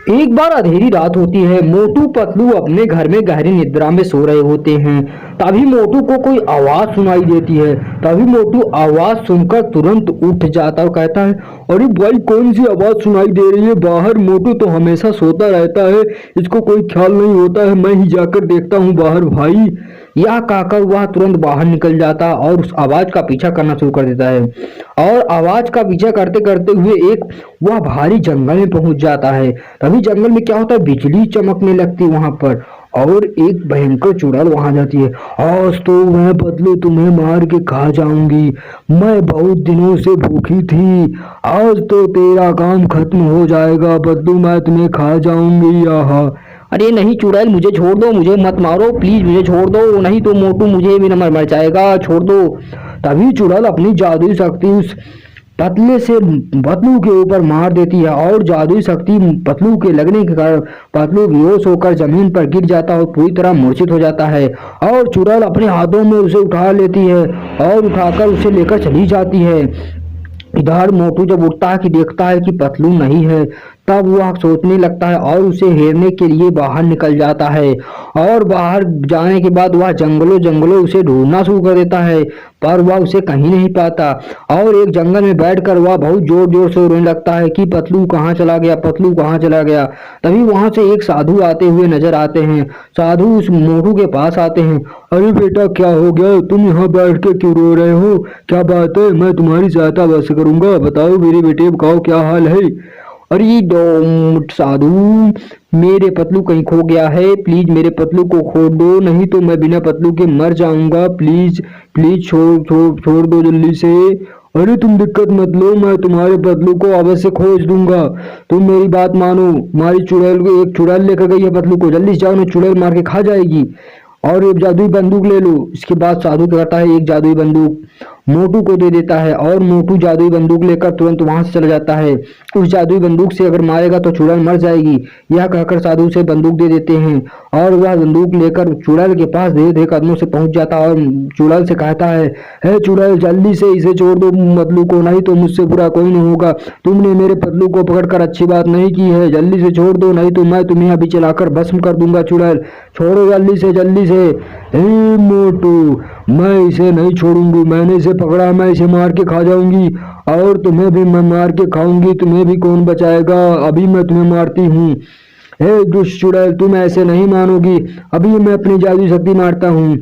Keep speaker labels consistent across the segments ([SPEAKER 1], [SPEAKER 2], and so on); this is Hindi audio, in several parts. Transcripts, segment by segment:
[SPEAKER 1] एक बार अंधेरी रात होती है। मोटू पतलू अपने घर में गहरी निद्रा में सो रहे होते हैं। तभी मोटू को कोई आवाज सुनाई देती है। तभी मोटू आवाज सुनकर तुरंत उठ जाता और कहता है, अरे भाई, कौन सी आवाज सुनाई दे रही है बाहर? मोटू तो हमेशा सोता रहता है, इसको कोई ख्याल नहीं होता है। मैं ही जाकर देखता हूँ बाहर भाई। यह कहकर वह तुरंत बाहर निकल जाता और उस आवाज का पीछा करना शुरू कर देता है। और आवाज का पीछा करते करते हुए एक वह भारी जंगल में पहुंच जाता है। तभी जंगल में क्या होता है, बिजली चमकने लगती है वहां पर, और एक भयंकर चुड़ैल वहां जाती है। आज तो मैं पतलू तुम्हें मार के खा जाऊंगी, मैं बहुत दिनों से भूखी थी, आज तो तेरा काम खत्म हो जाएगा पतलू, मैं तुम्हें खा जाऊंगी। आहा। अरे नहीं चुड़ैल, मुझे छोड़ दो, मुझे मत मारो प्लीज, मुझे छोड़ दो, नहीं तो मोटू मुझे भी न मर जाएगा, छोड़ दो। तभी चुड़ैल अपनी जादुई शक्ति उस पतले से पतलू के ऊपर मार देती है, और जादुई शक्ति पतलू के लगने के कारण पतलू बेहोश होकर जमीन पर गिर जाता है और पूरी तरह मूर्छित हो जाता है। और चुड़ैल अपने हाथों में उसे उठा लेती है और उठाकर उसे लेकर चली जाती है। इधर मोटू जब उठता है कि देखता है कि पतलू नहीं है, तब वह सोचने लगता है और उसे हेरने के लिए बाहर निकल जाता है। और बाहर जाने के बाद वह जंगलों जंगलों उसे ढूंढना शुरू कर देता है, पर वह उसे कहीं नहीं पाता। और एक जंगल में बैठकर वह बहुत जोर जोर से रोने लगता है कि पतलू कहाँ चला गया, पतलू कहाँ चला गया। तभी वहां से एक साधु आते हुए नजर आते हैं। साधु उस मोटू के पास आते हैं। अरे बेटा, क्या हो गया? तुम यहाँ बैठ के क्यों रो रहे हो? क्या बात है? मैं तुम्हारी सहायता अवश्य करूंगा, बताओ मेरे बेटे, बताओ क्या हाल है? अरे दो साधु, मेरे पतलू कहीं खो गया है, प्लीज मेरे पतलू को खोल दो, नहीं तो मैं बिना पतलू के मर जाऊंगा, प्लीज प्लीज छोड़ छोड़ छोड़ दो जल्दी से। अरे तुम दिक्कत मत लो, मैं तुम्हारे पतलू को अवश्य खोज दूंगा, तुम मेरी बात मानो। हमारी चुड़ैल को, एक चुड़ैल लेकर गई है पतलू को, जल्दी से जाओ ना, चुड़ैल मार के खा जाएगी। और एक जादुई बंदूक ले लो। इसके बाद साधु क्या करता है, एक जादुई बंदूक मोटू को दे देता है, और मोटू जादुई बंदूक लेकर तुरंत वहां से चला जाता है। उस जादुई बंदूक से अगर मारेगा तो चुड़ैल मर जाएगी, यह कहकर साधु से बंदूक दे देते हैं। और वह बंदूक लेकर चुड़ैल के पास धीरे धीरे कदमों से पहुंच जाता है और चुड़ैल से कहता है, हे चुड़ैल, जल्दी से इसे छोड़ दो पतलू को, नहीं तो मुझसे बुरा कोई नहीं होगा। तुमने मेरे पतलू को पकड़कर अच्छी बात नहीं की है, जल्दी से छोड़ दो, नहीं तो मैं तुम्हें अभी चलाकर भस्म कर दूंगा। चुड़ैल छोड़ो जल्दी से, जल्दी से। हे मोटू, मैं इसे नहीं छोड़ूंगी, मैंने इसे पकड़ा, मैं इसे मार के खा जाऊंगी, और तुम्हें भी मैं मार के खाऊंगी, तुम्हें भी कौन बचाएगा, अभी मैं तुम्हें मारती हूँ। हे दुष्ट चुड़ैल, तुम ऐसे नहीं मानोगी, अभी मैं अपनी जादुई शक्ति मारता हूँ।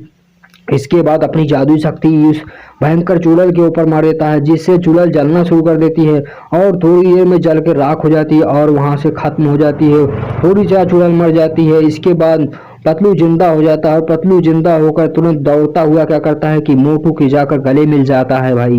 [SPEAKER 1] इसके बाद अपनी जादुई शक्ति उस भयंकर चुड़ैल के ऊपर मार देता है, जिससे चुड़ैल जलना शुरू कर देती है, और थोड़ी देर में जल के राख हो जाती है और वहां से खत्म हो जाती है। थोड़ी सी चुड़ैल मर जाती है। इसके बाद पतलू जिंदा हो जाता है, और पतलू जिंदा होकर तुरंत दौड़ता हुआ क्या करता है कि मोटू के जाकर गले मिल जाता है भाई।